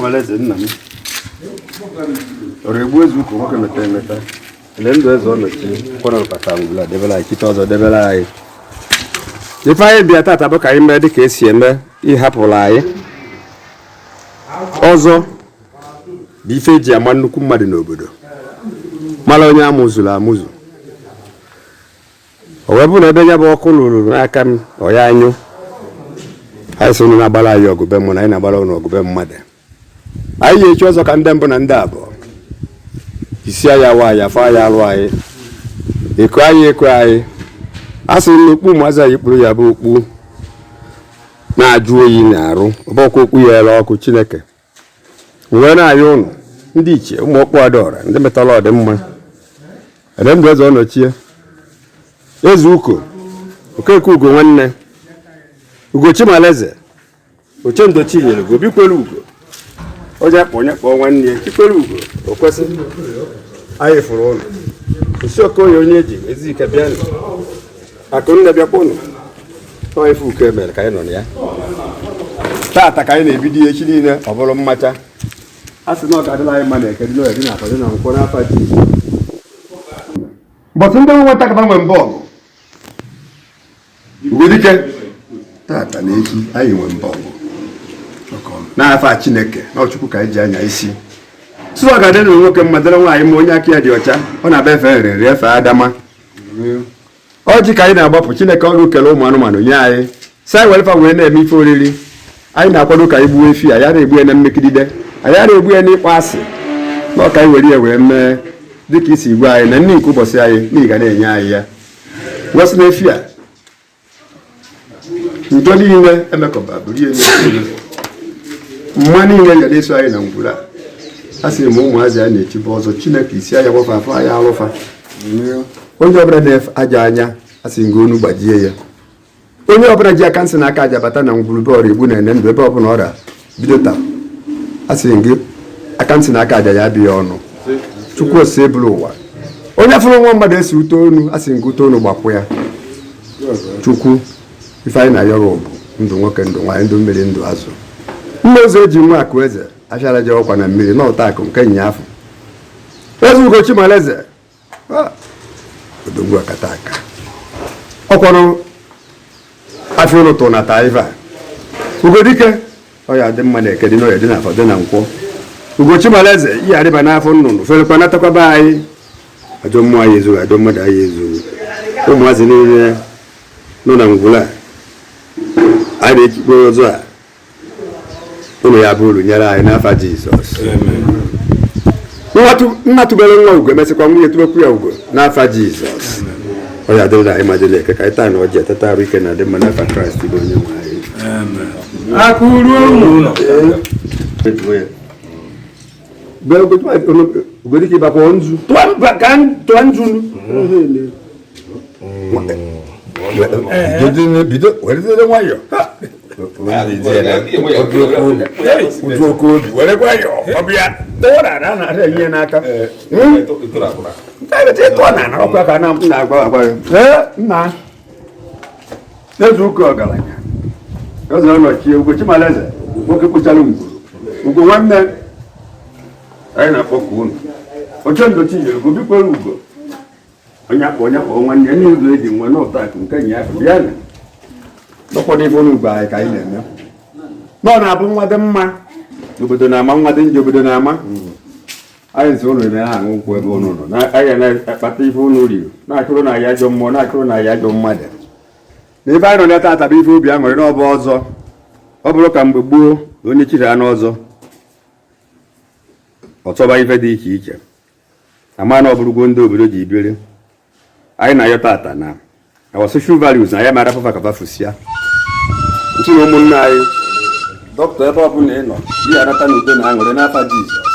Malezi nna m ọrụ egbu ezu ụka nwoke meta emeta ele ndụ eze ọnọchi kwara pata ngwụla debela anyị kịta ọzọ debela anyị ife anyị bịa tata bụ ka anyị mee dịka esi eme ịhapụla anyị ọzọ bụ ife eji ama nnukwu mmadụ n'obodo mara onye amụzuru amụzụ o wee bụ na ebe ya bụ ọkụ lụrụ n'aka m ọ ya anyụ anyị so na-agbara anyị ọgụbe mmụ na anyị na-agbara ụnụ ọgụbe mmadụ anyị ga-echi ọzọ ka ndị mbụ na ndị abụọ isi anyị awa anyị afọ anyị alụ anyị eko anyị eko anyị a sị na okpu ụmụazị anyị kpụrụ ya bụ okpu na-ajụ oyi na-arụ ọbọkwa okpu ya ele ọkụ Chineke wee na-ayị ụnụ ndị ichie ụmụ ọkpụ adaọra ndị metara ọdịmma ede ndụ eze ọnọchie eze uko okeke ugo nwanne ugo Chimaleze oche ndochi nyere ugo bikwere ugo onye onye kpọọ nwanne ya chikwere ugo o kwesị anyị fụrụ ụlọ isi okoye onye ji ezi ike bịa akụnne bịakwa ụlọ onye fụ uke mere ka anyị nọ na ya taata ka anyị na-ebido echi niile ọ bụrụ mmacha a sị na ọ ga-adịla anyị mma na eke dị n'oge dị na afọ dị na nkwụ n'afọ ji mbọtụ ndị nweta kaba nwe mbọọgụ Ugwedike taata na echi anyị nwe mbọọgụ n'afọ Chineke na Chukwu ka anyị ji anya isi sụọ ga-adị na nwoke mmadụ nwaanyị ma onye aka ya dị ọcha ọ na-aba efe nrịnrị efe adama ọjị ka anyị na-agbapụ Chineke ọrụ kele ụmụ anụmanụ nye anyị si anyị werefa wee na-eme ife oriri anyị na-akwado ka anyị gbuo efi anyị na-egbu ya na mmekidide anyị na-egbu ya n'ịkpọ asị na ọka anyị were ya wee mee dịka isi igwe anyị na nri nke ụbọchị anyị n'ihi ga na-enye anyị ya wesị na efi a ntọ niile emekọba bụrụ ihe mma niile ya na-eso anyị na ngwụla a sịrị m ụmụazị anyị na-echibe ọzọ Chineke isi anya gwafa afọ anyị alụfa onye ọbụla na-efe aja anya a sị ngo onu gbajie ya onye ọbụla ji aka nsị na aka aja bata na ngwurube ọrịa igbu na-ene ndụ ebe ọbụla ọrịa bido taa a sịrị gị aka nsị na aka aja ya abịa ọnụ Chukwu ose ebulu ụwa onye fụrụ nwa mmadụ esi ute onu a sị nke ute onu gbapụ ya Chukwu ife anyị na-ayọrọ bụ ndụ nwoke ndụ nwaanyị ndụ mmiri ndụ azụ mma ụzọ eji nwa akụ eze achara je ọkwa na mmiri na ụta akụ nke nya afọ eze ugo Chimaleze odogwu akata aka ọkwarụ afọ ụlọ tụ na taiva Ugwedike ọ ya dị mma na eke dị n'ọya dị na afọ dị na nkwọ ugo Chimaleze ihe adịba n'afọ nnụnụ ferekwa natakwaba anyị ajọ mmụọ anyị ezughị ajọ mmadụ anyị ezughị ụmụazị niile nọ na ngwụla anyị na-ekikpe ọzọ a ụlọ ya bụrụ nyere anyị n'afa Jizọs nna tụbere nwa ugo emesịkwa nwunye tụbekwu ya ugo n'afa Jizọs ọ ya dịrị na anyị madịla eke ka anyị taa na ọjị eteta arụ ike na dị mma n'afa Kraịst bụ onye nwe anyị Ugwedike ịbakwa nzu tụọ nzu bido weredere nwayọ obi were nwayọ ọbịa tụrara na ihe n'aka ịtụọ na ọkwa ka na-agba agba nna eze ụka ọgaranya eze ọnọchie ugo Chimaleze nwoke kpụchara ngwuru ugo nwanne anyị na-akpọkụ unu oche ndochi nyere ugo bikwere ugo onye akpọ nwanne ndị ụzọ eji nwe n'ụta akụ nke nya afọ bịa na n'ụfọdụ ife unu ugbo anyị ka anyị na-eme nọ na-abụ nwa dị mma n'obodo na-ama nwa dị njọ obodo na-ama anyị nso ụlọ na-aṅụ nkwụ ebe ụnụ nọ anyị na-akpata ife ụnụ riri na-achụrụ na ya ajọ mmụọ na-achụrụ na ya ajọ mmadụ na ebe anyị nọ na tata bụ ife obi aṅụrị n'ọbụ ọzọ ọ bụrụ ka mgbe gboo onye chiri anụ ọzọ ọtọba ife dị iche iche ama na ọ bụrụgo ndị obodo ji biri anyị na-ayọ tata na our social values na ya mara fafa ka fafusia ntị na ụmụnne anyị dọkịta ebe ọ bụla ị nọ ihe anata na udo na aṅụrị n'afa Jizọs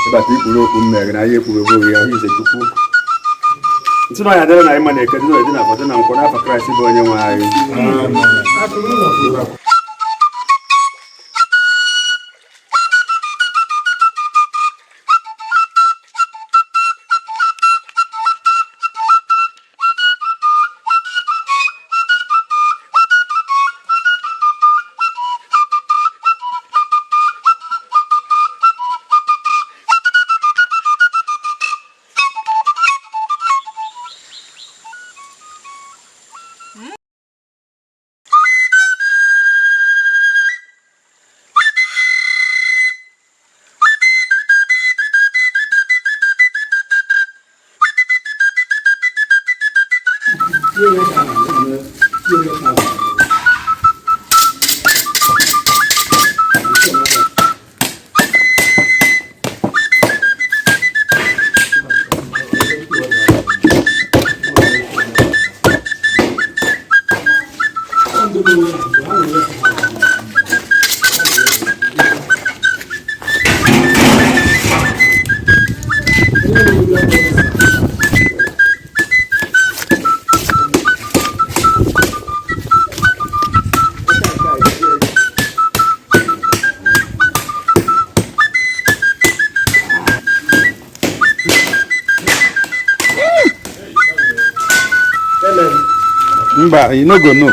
ịbata ikpuru okwu mmeghe na ya ekwughego ya ize Chukwu ntị na ya dịrị na ịma na eke dị na foto na nkwụ n'afọ Kraịst bụ onye nwe anyị. Mba, you no go know.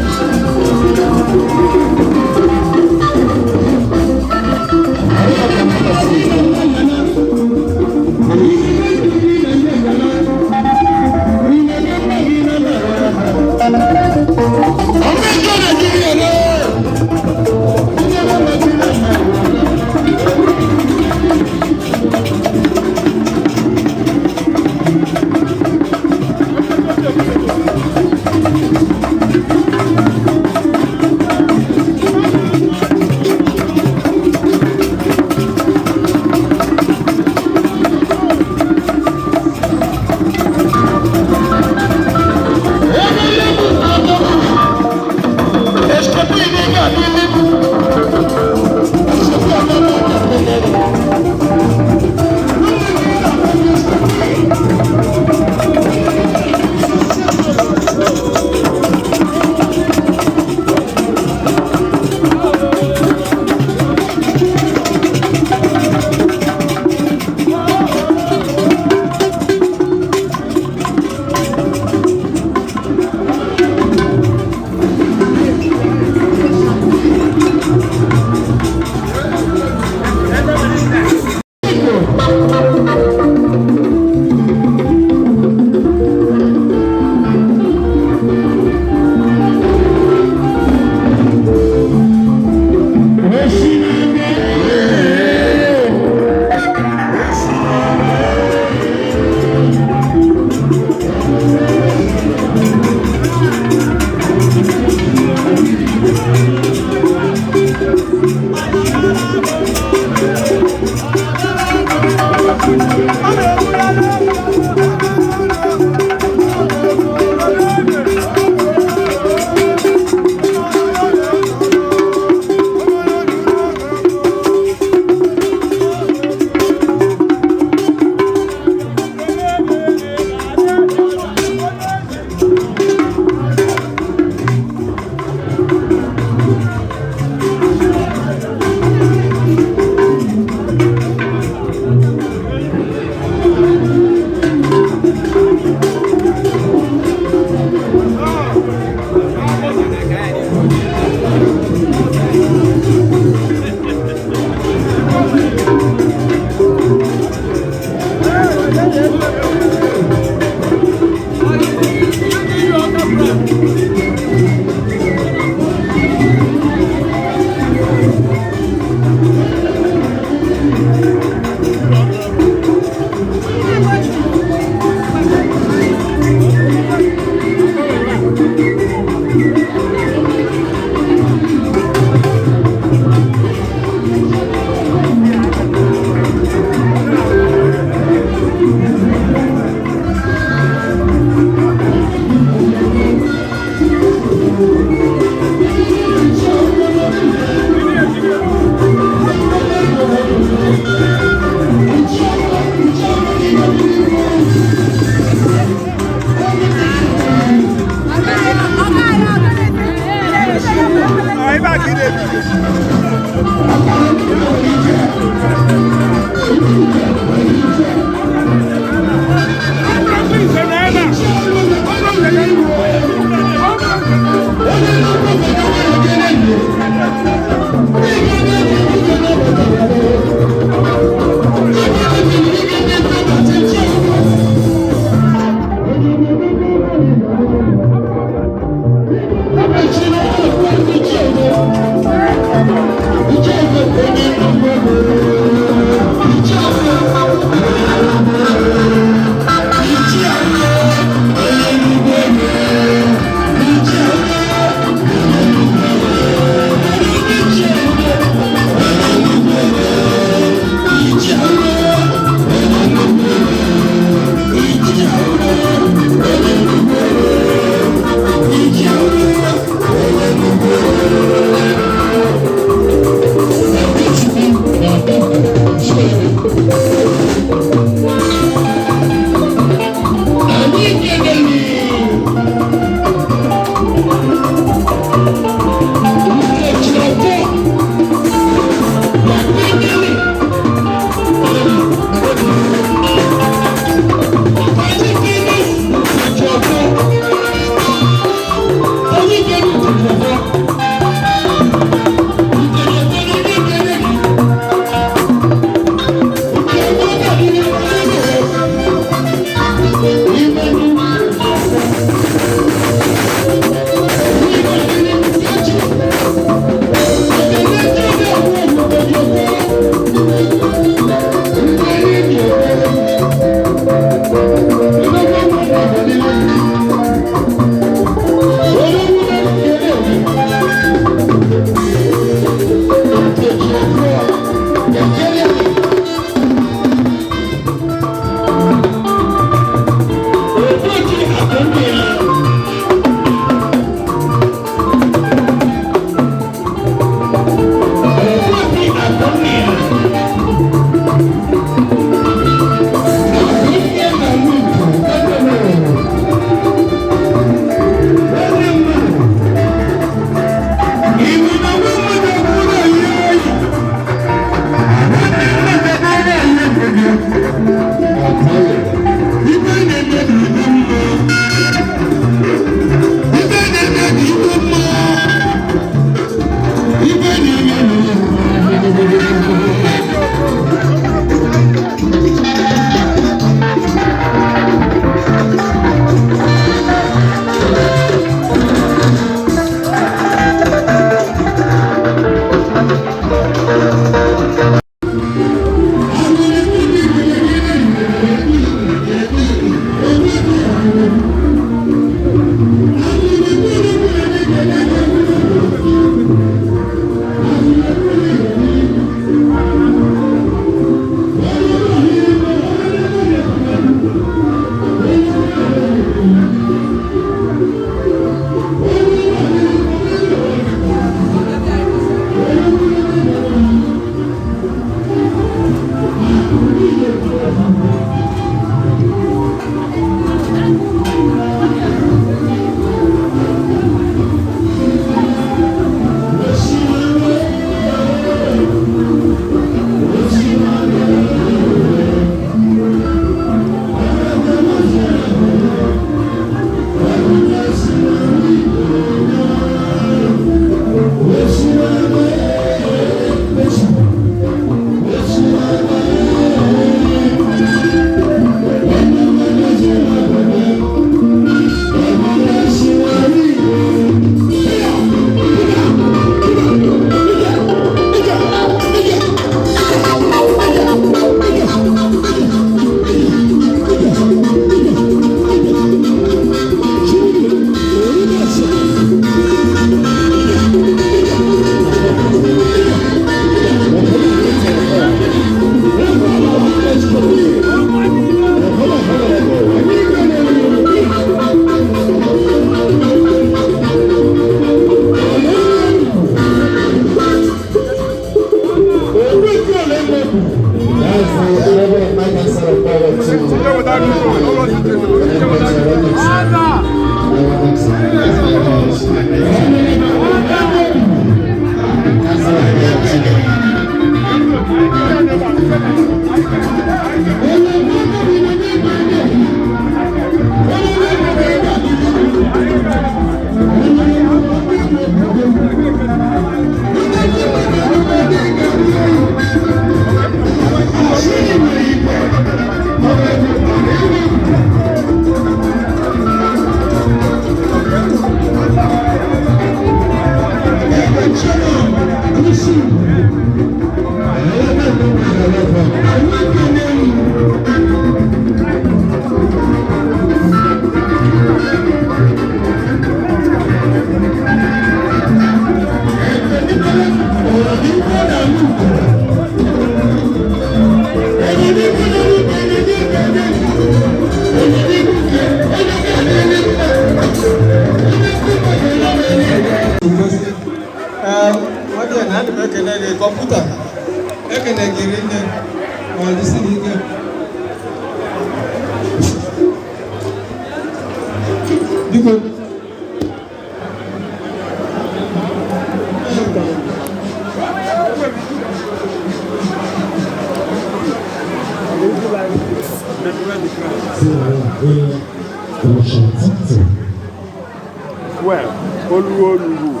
Well, Olu,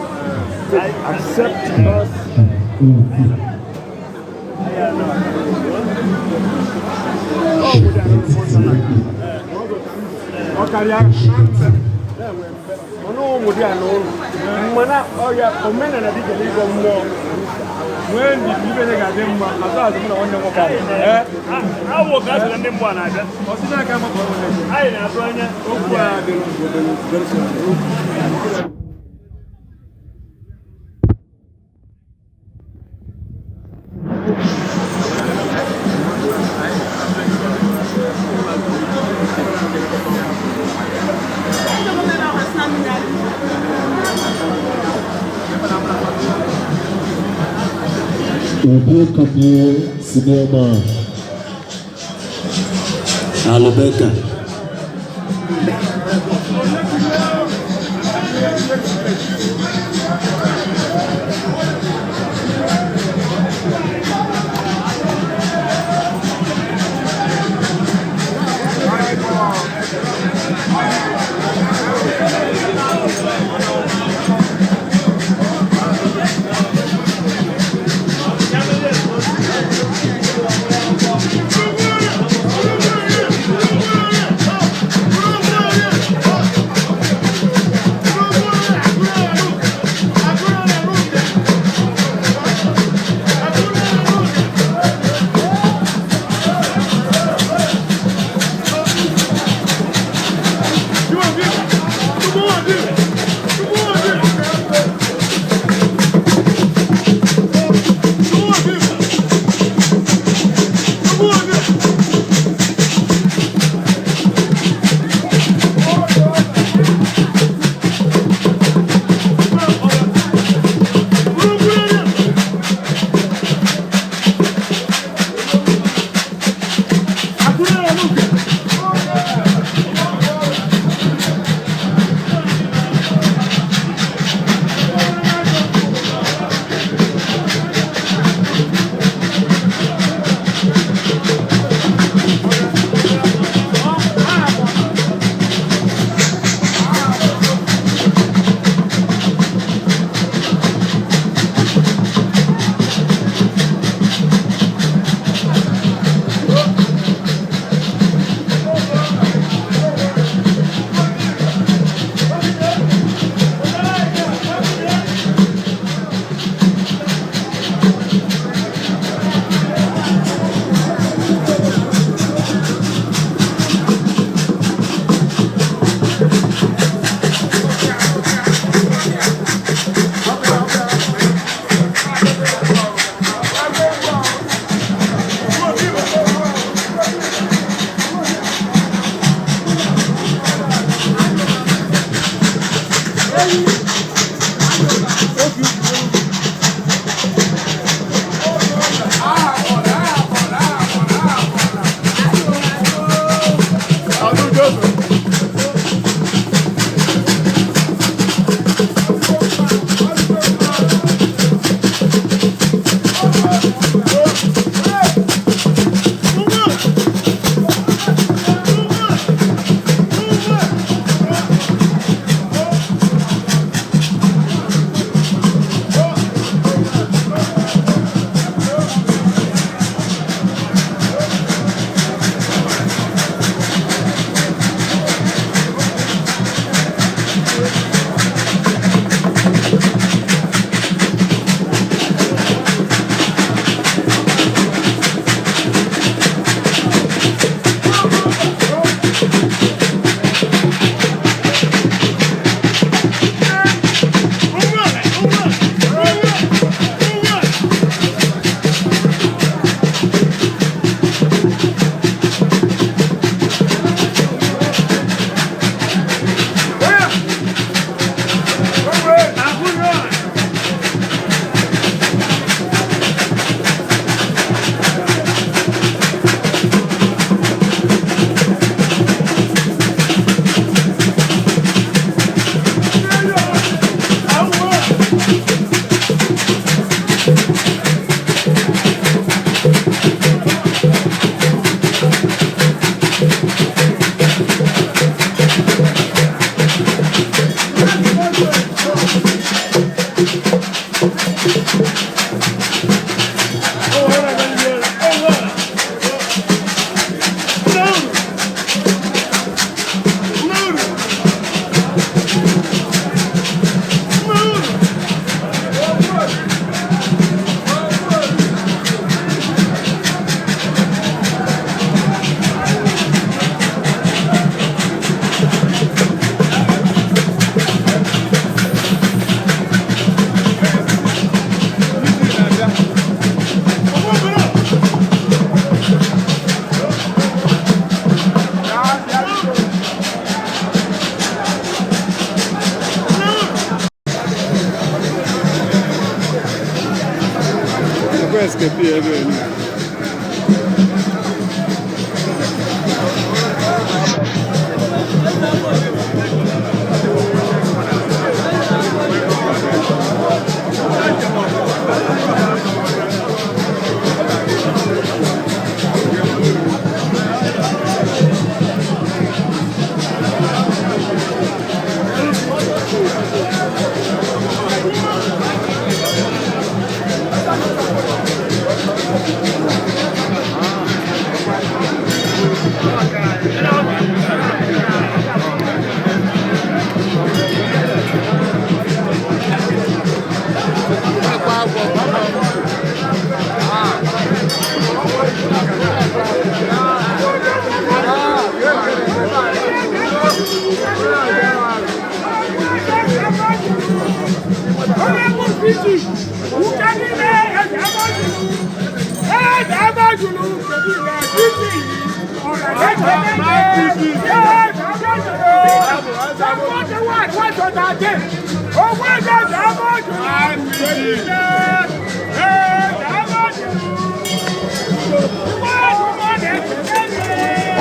accept us. When did you get a game? I don't know. I will get a name one. I Obi Sinema Alubeka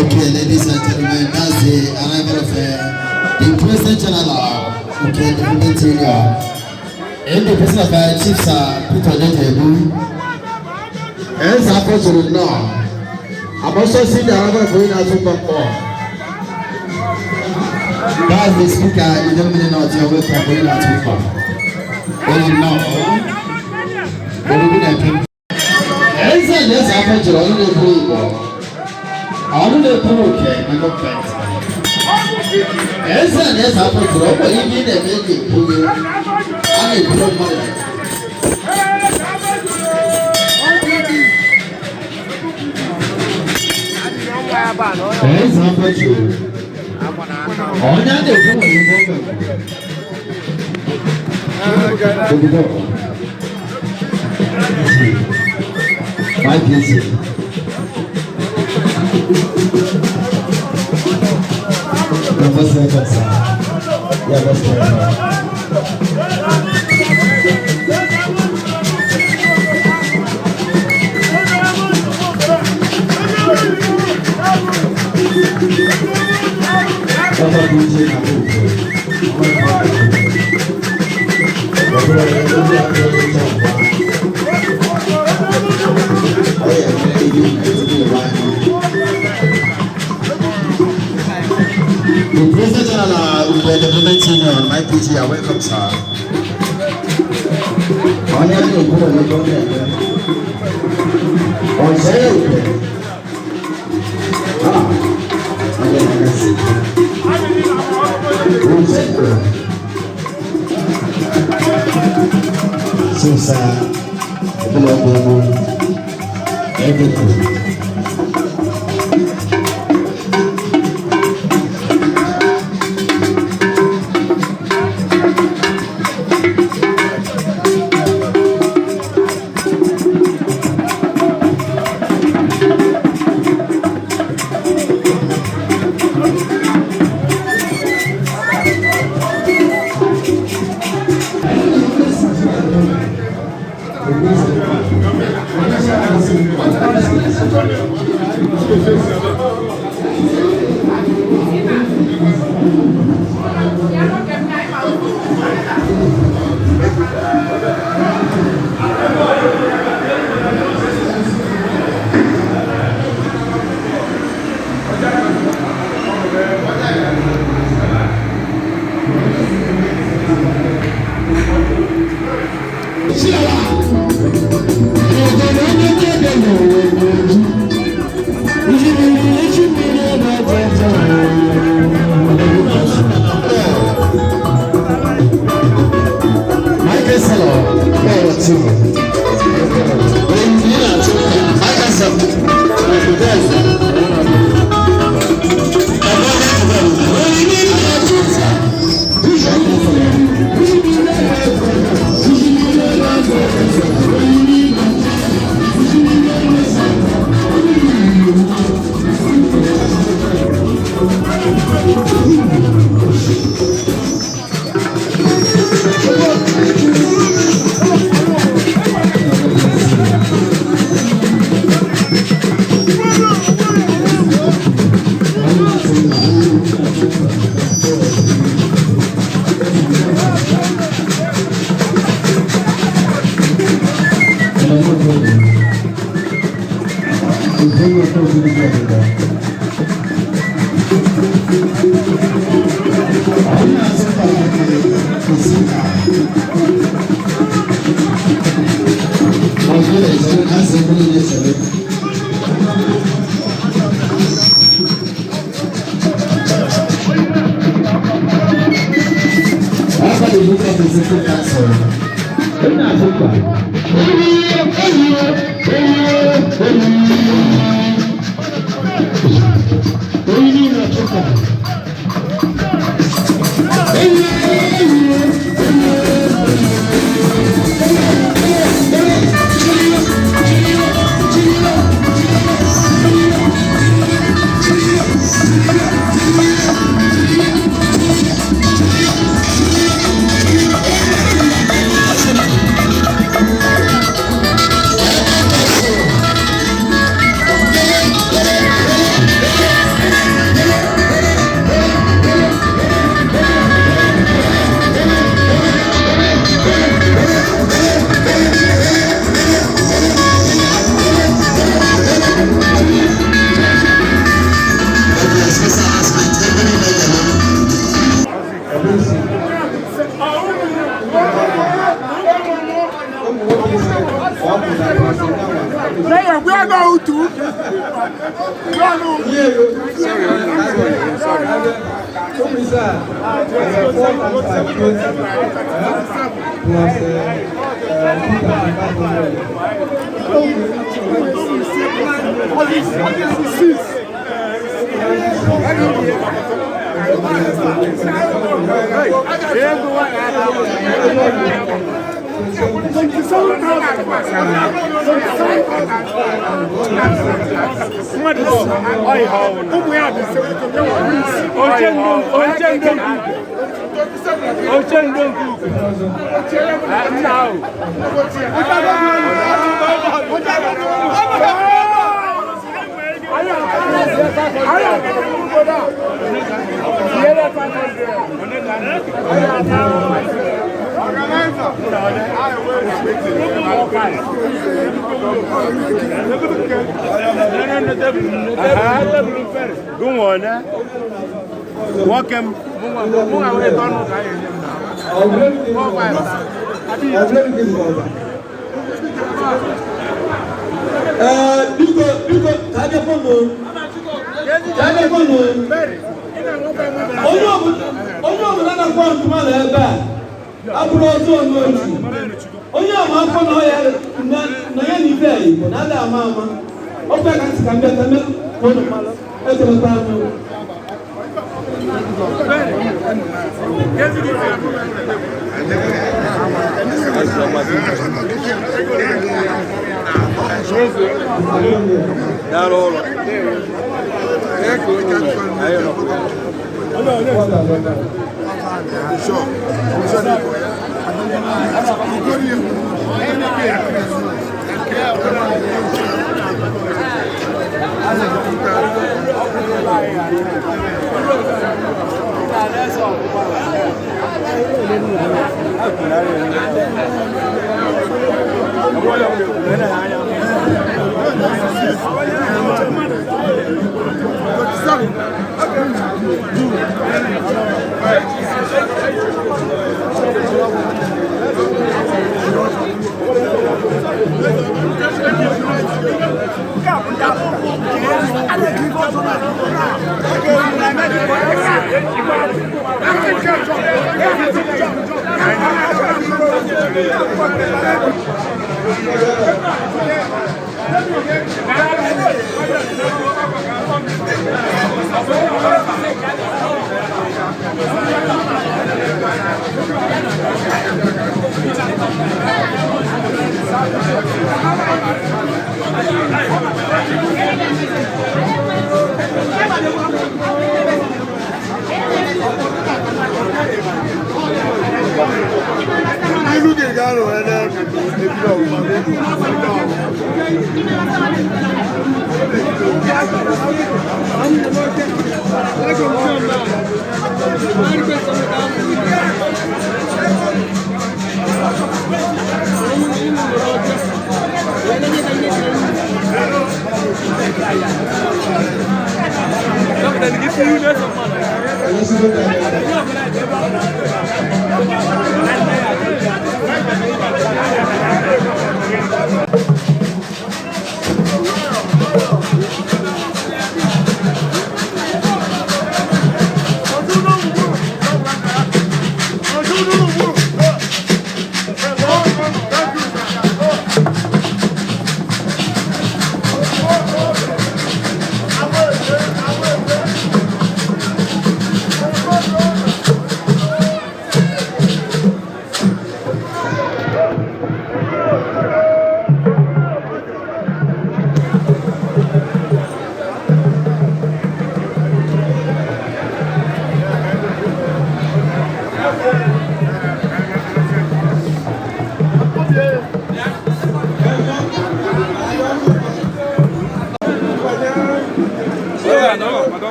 Okay, ladies and gentlemen, that's the arrival of the President General, okay, the Interior. And the President of Chief Sir Peter Netebu. And Sir to know. I'm also seeing the arrival of Wayne Azumba. That's the speaker in the middle of your way from Wayne Azumba. Well, you know, and then there's happened to all the people. All the people okay, my God, thanks. And then there's happened to all the people. I'm a good mother. There's happened to all the people. The President General of the Development Union, my PG, I welcome sir. Everything.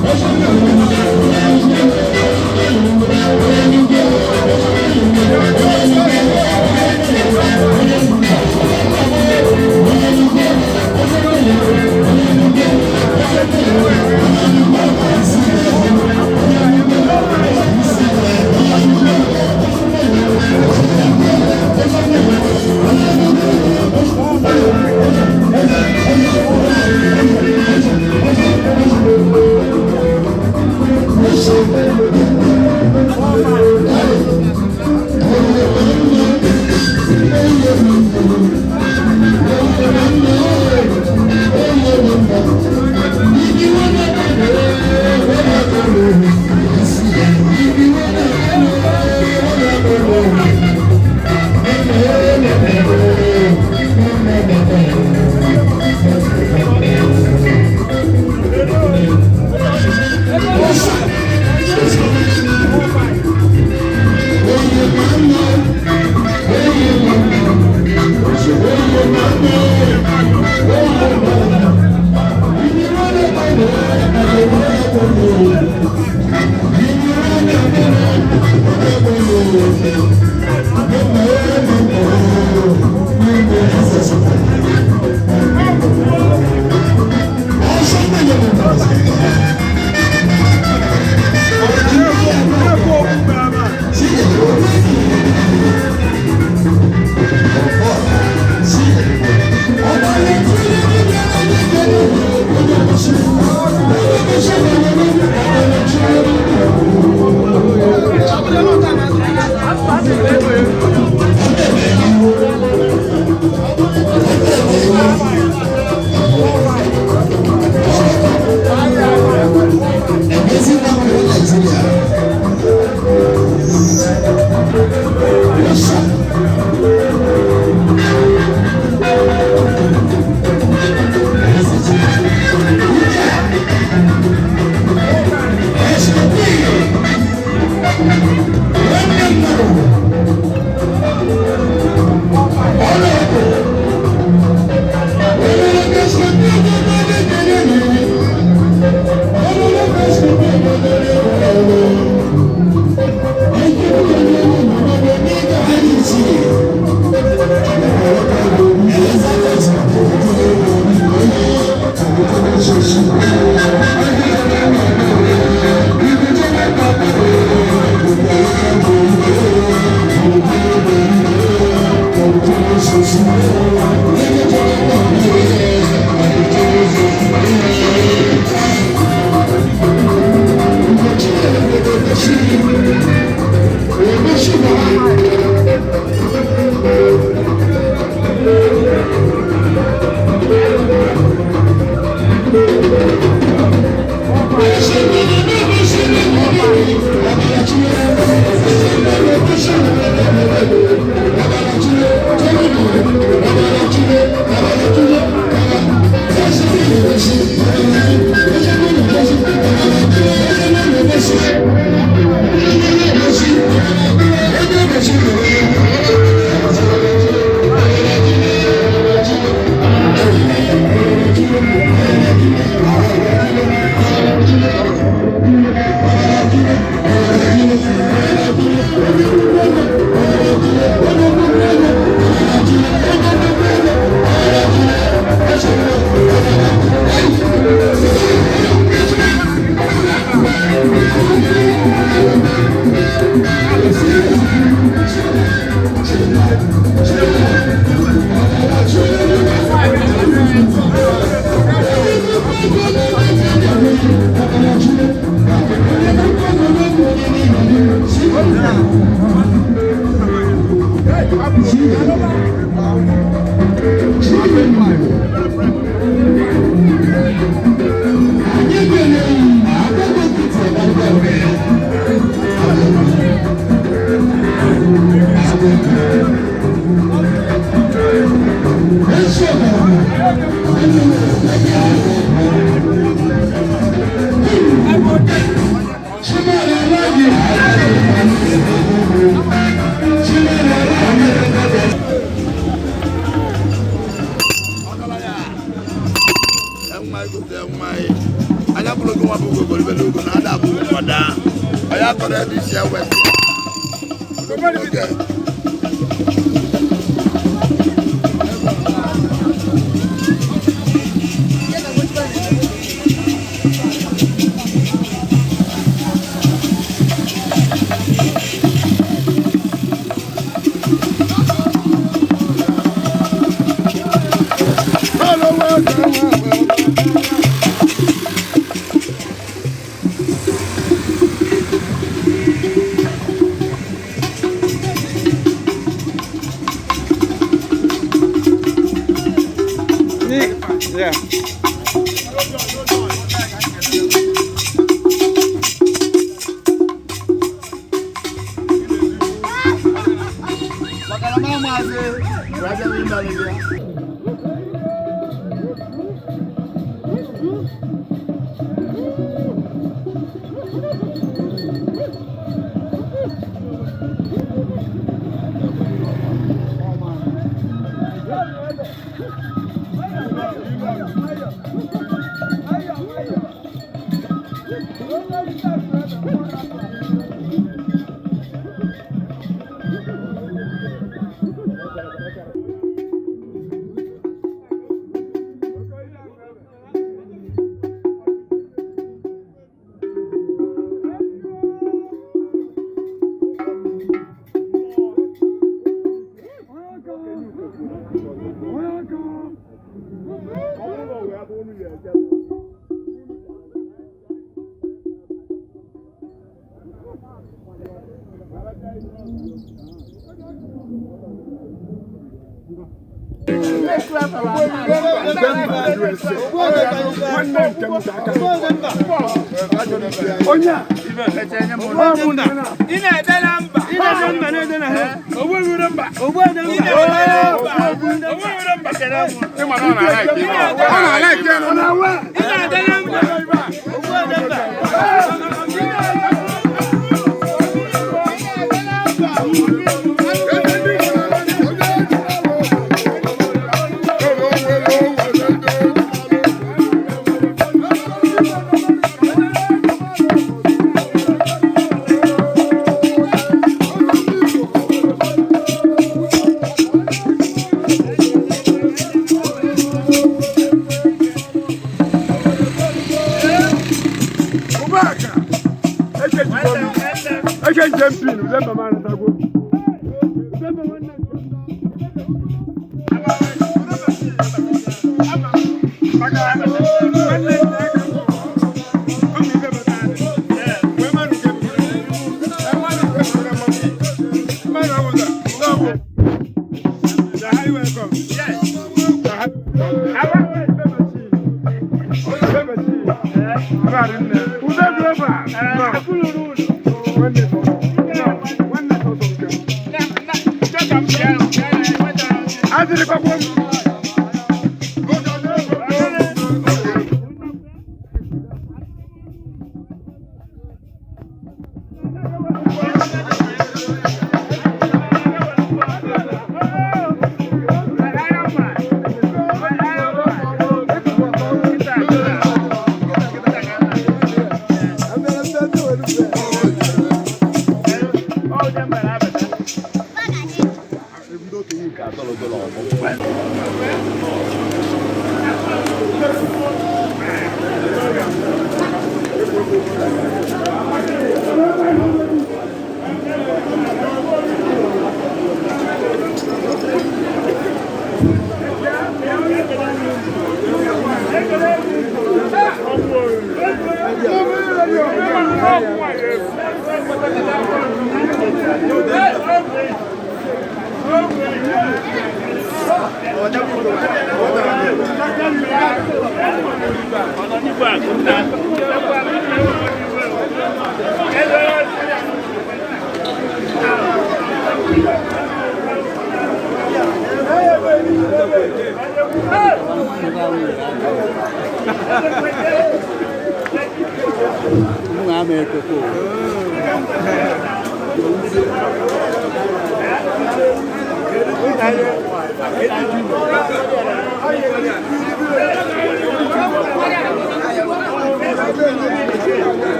Thank you.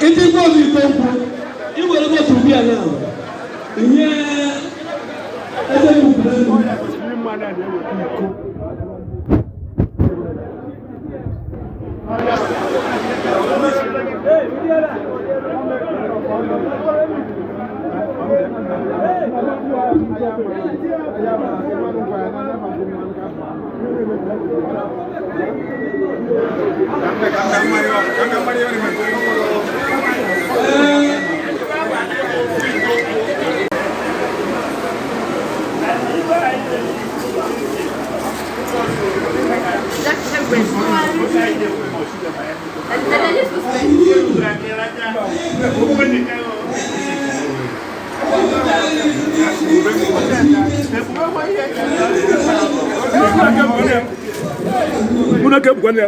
Iti go mi kompo. Iwo le go to bi ana. Iye ese mu plan. Ni mana de wo ko. Una que buena.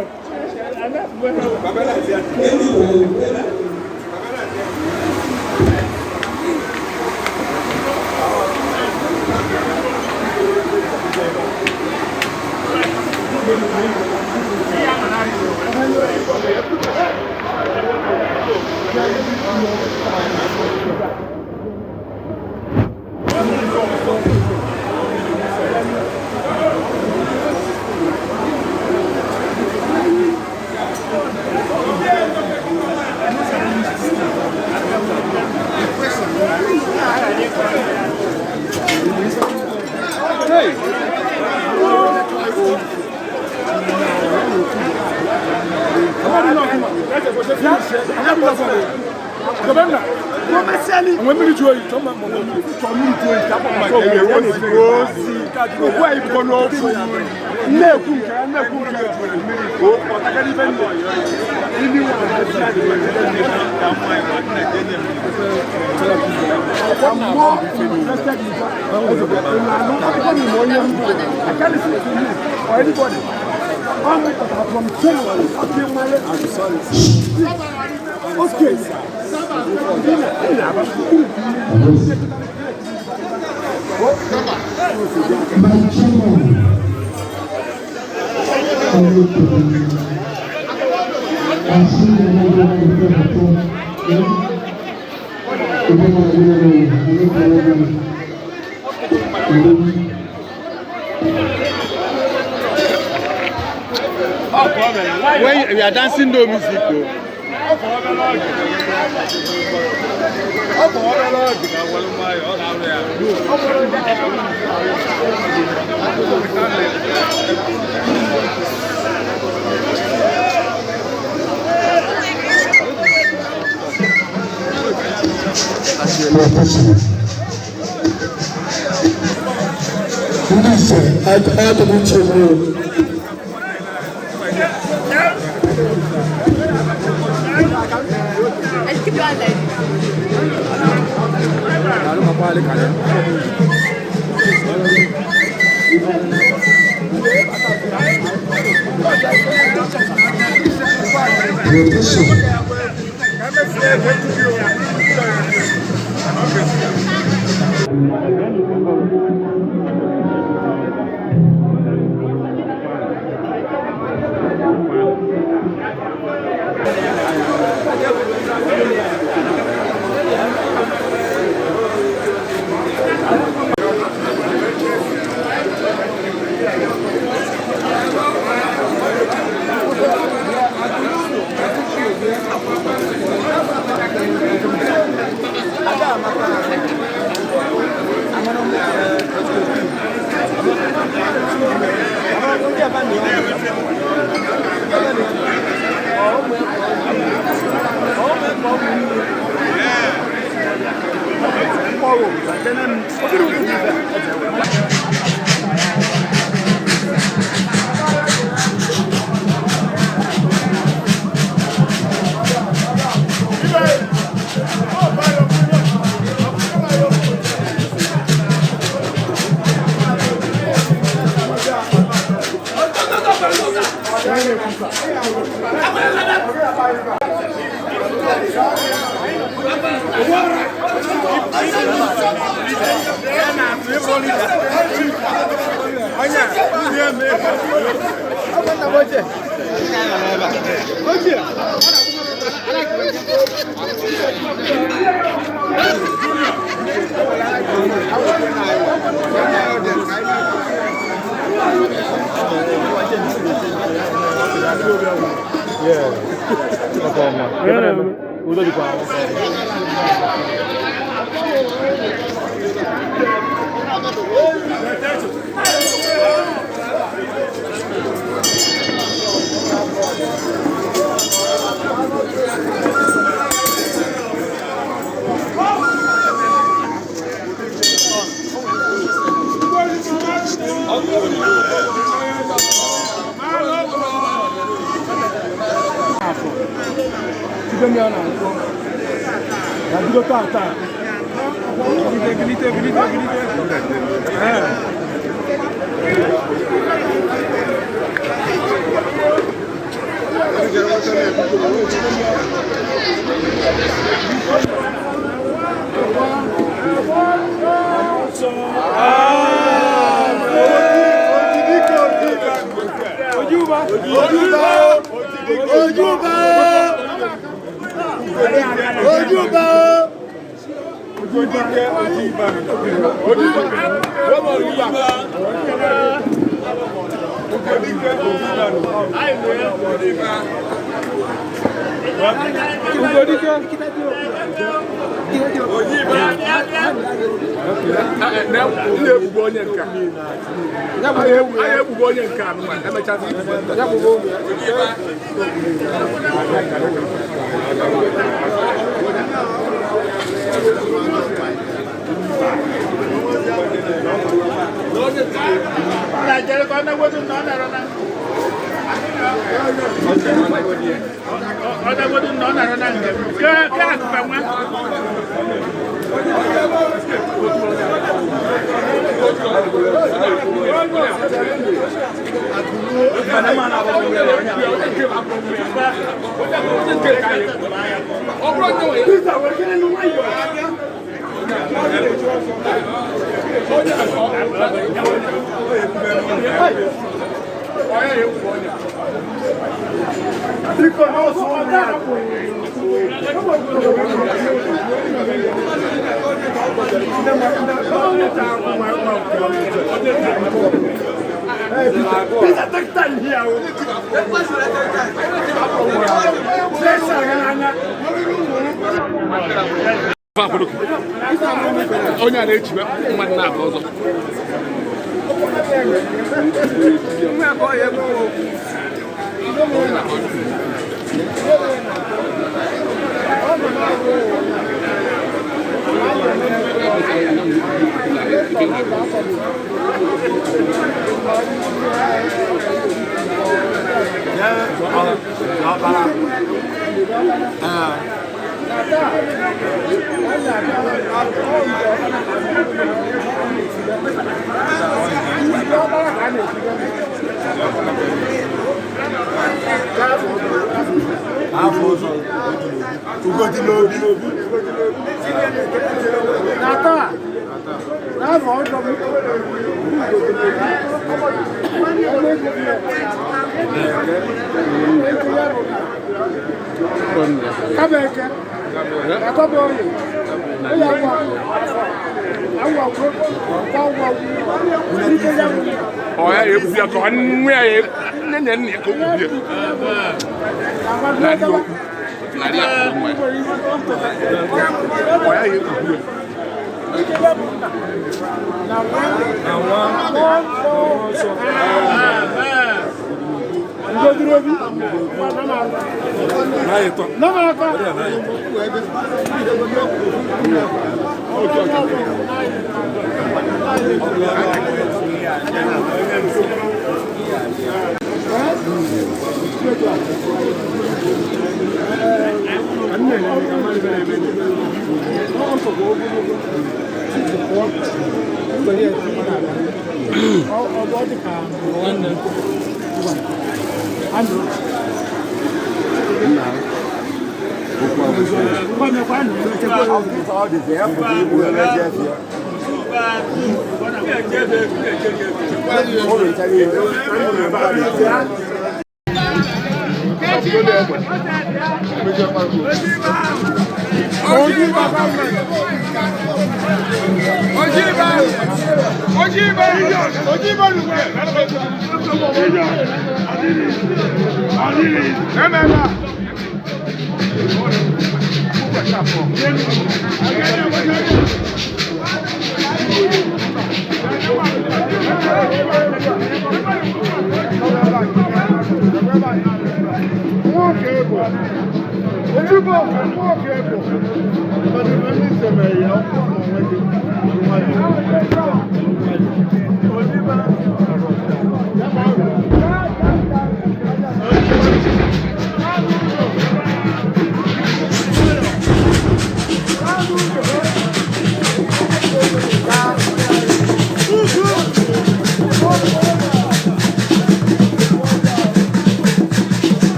When we are dancing no music though. Anya,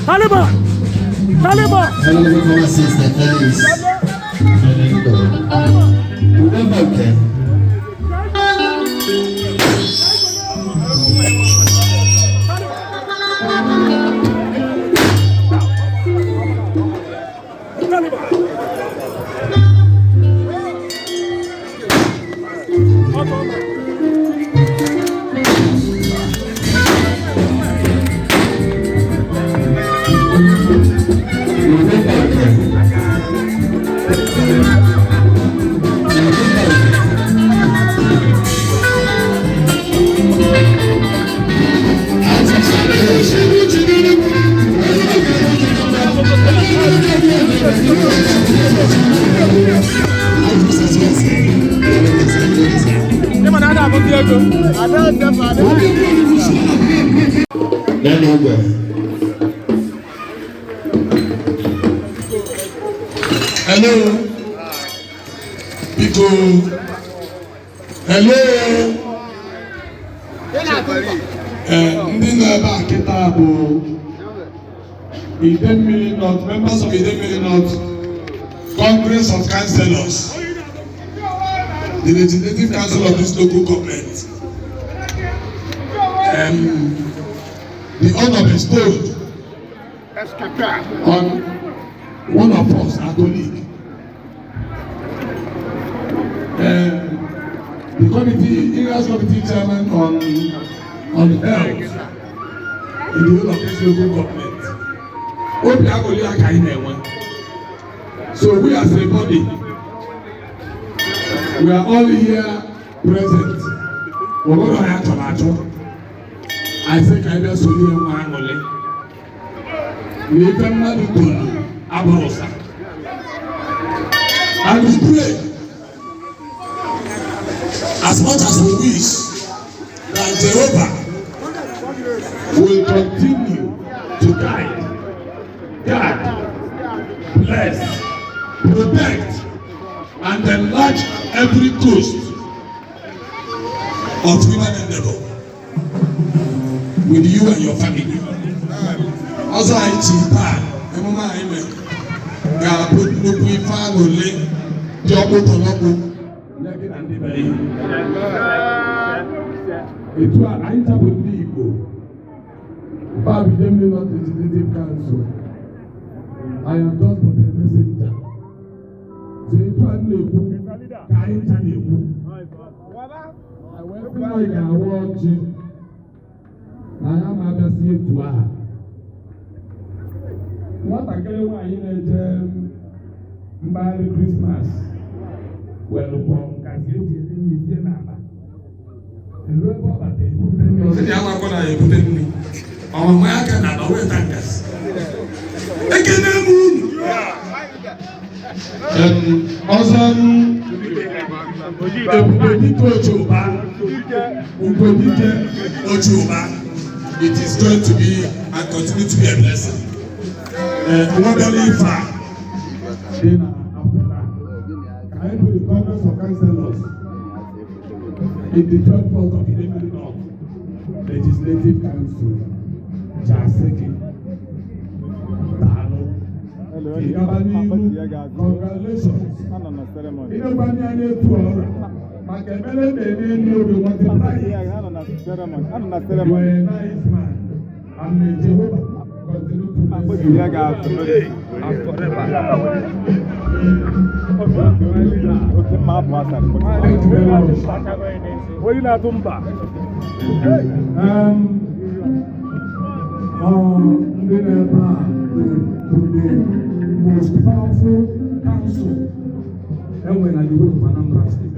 Taliban! Taliban! Taliban commences the place. Remember, Hello. Because hello. Ndị na-ebe a kịta bụ Idemili North, members of Idemili North Congress of Councillors, the legislative council of this local government. The honor bestowed on one of us, our colleague. The committee, English committee chairman on health in the whole of this local government. So we as a body, we are all here present. We're going to have to I think I just saw you one only. We can not do Abarosa. And we pray as much as we wish that Jehovah will continue to guide, bless, protect, and enlarge every coast of human endeavor with you and your family. Also, I cheat bad. Emma, amen. God put no good family. Job to local. It was I interpret the Igbo. Bobby Demley not legislative council. I am just but a messenger. So it was Igbo. I interpret I went to like I watch it. I am a see it to her. What I get why in a by Christmas. Well, upon Casgate in the Naba. And remember that they put them in the Yamaka, I put them on American and away tankers. Again, moon. Awesome. It is going to be and continue to be a blessing. Nobody far. I am with the Congress of Councillors in the 12th month of Idemili North Legislative Council, Jaseki, Tano, congratulations. Inobanyane Tuora, Makemele Bene will multiply. You are a nice man, and may Jehovah continue to bless you. The most powerful council ever in the whole of Anambra State.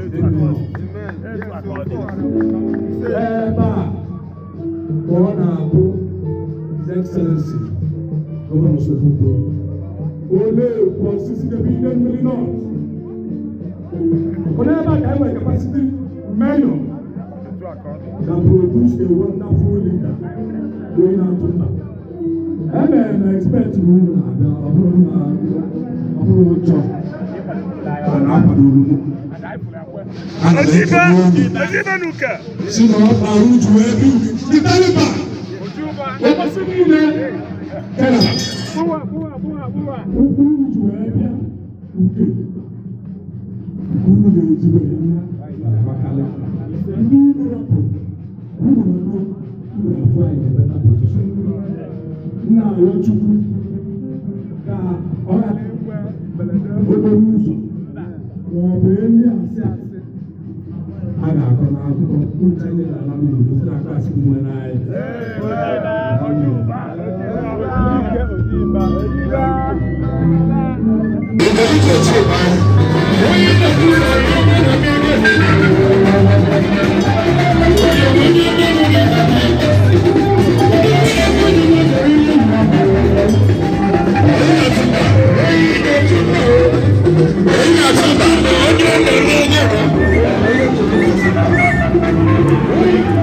His Excellency, Governor Sofuto. Ole was sitting in Idemili North. Whenever I have a capacity mayor that produce a wonderful leader going out to that. And then I expect to move on a job. And I'm going to see no route to every the Taliban. What was it in there? Now, what you do? Thank you.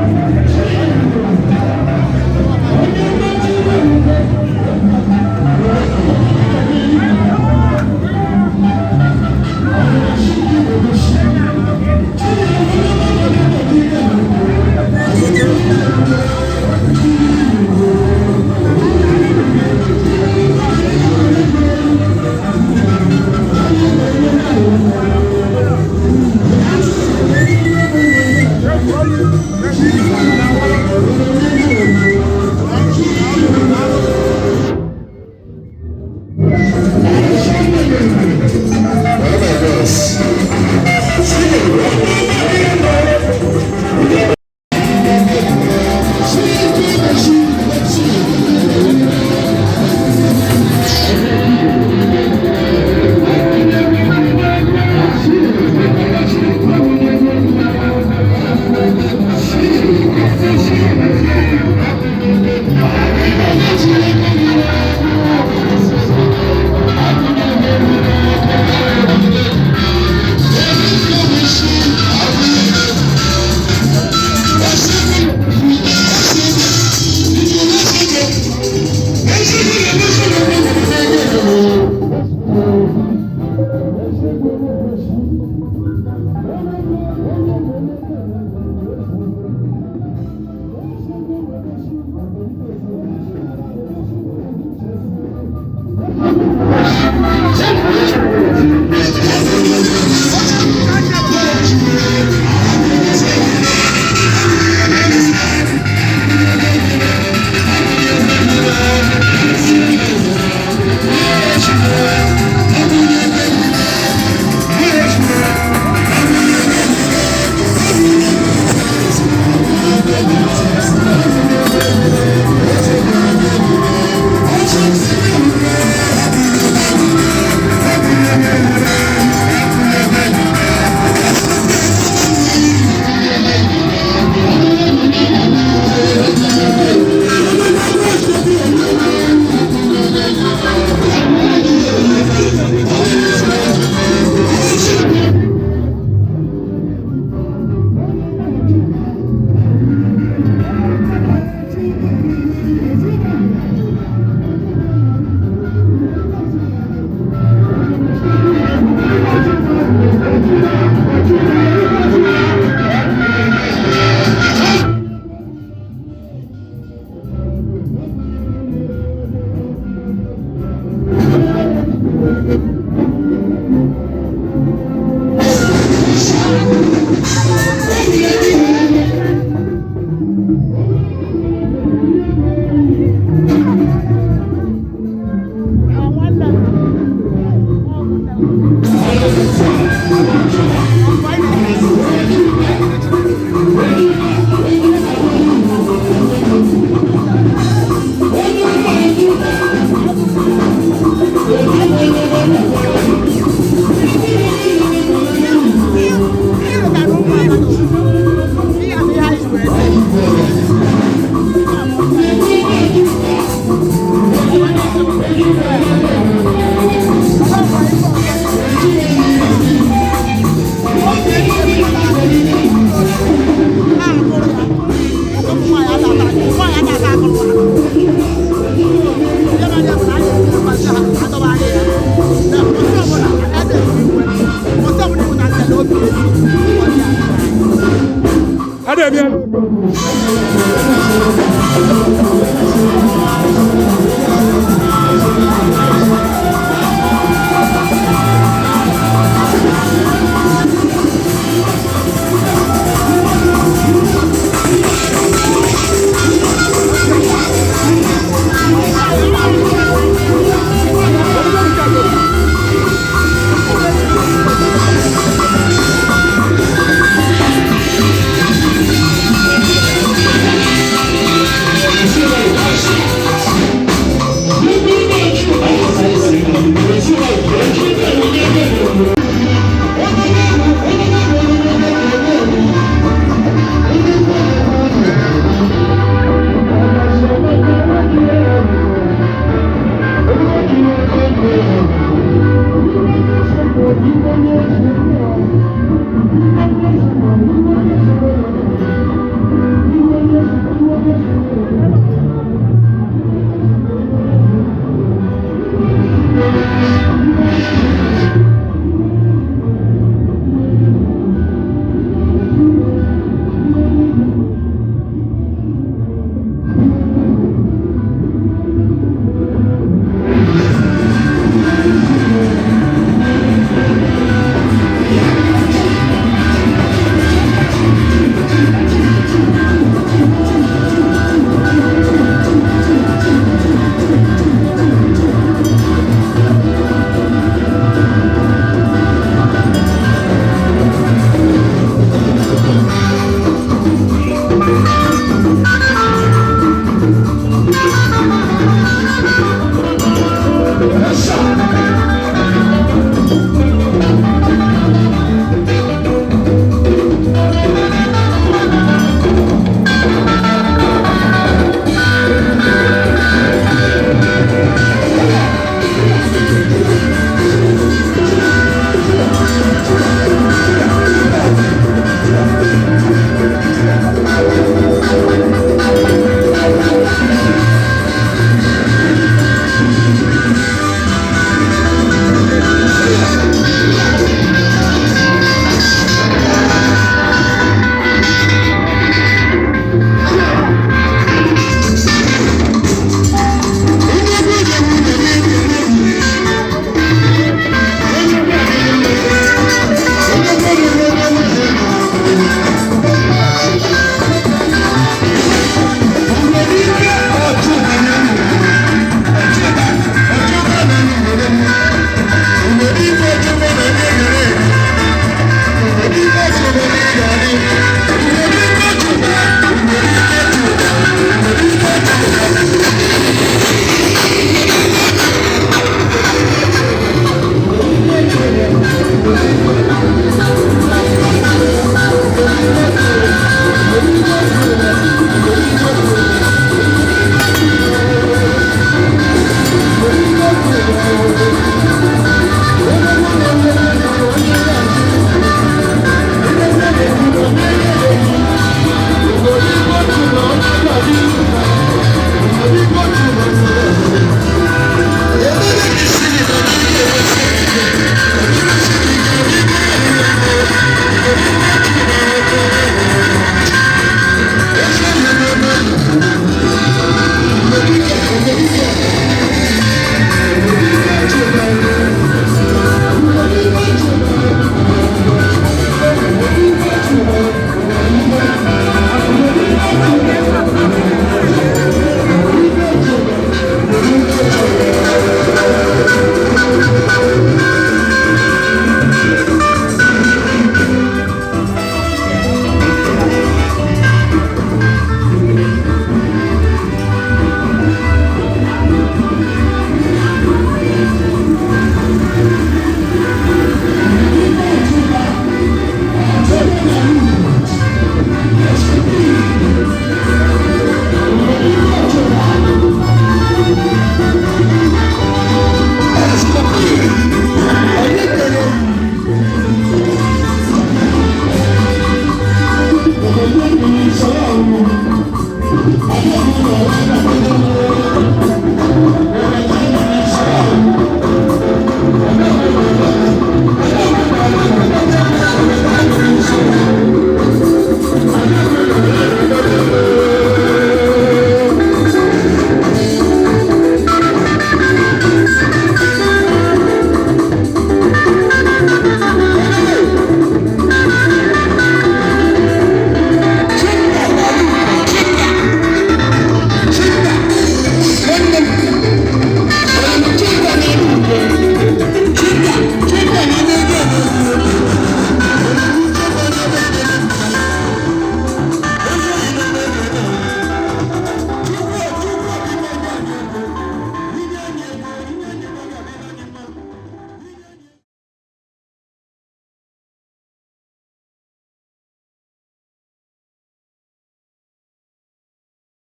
Thank you.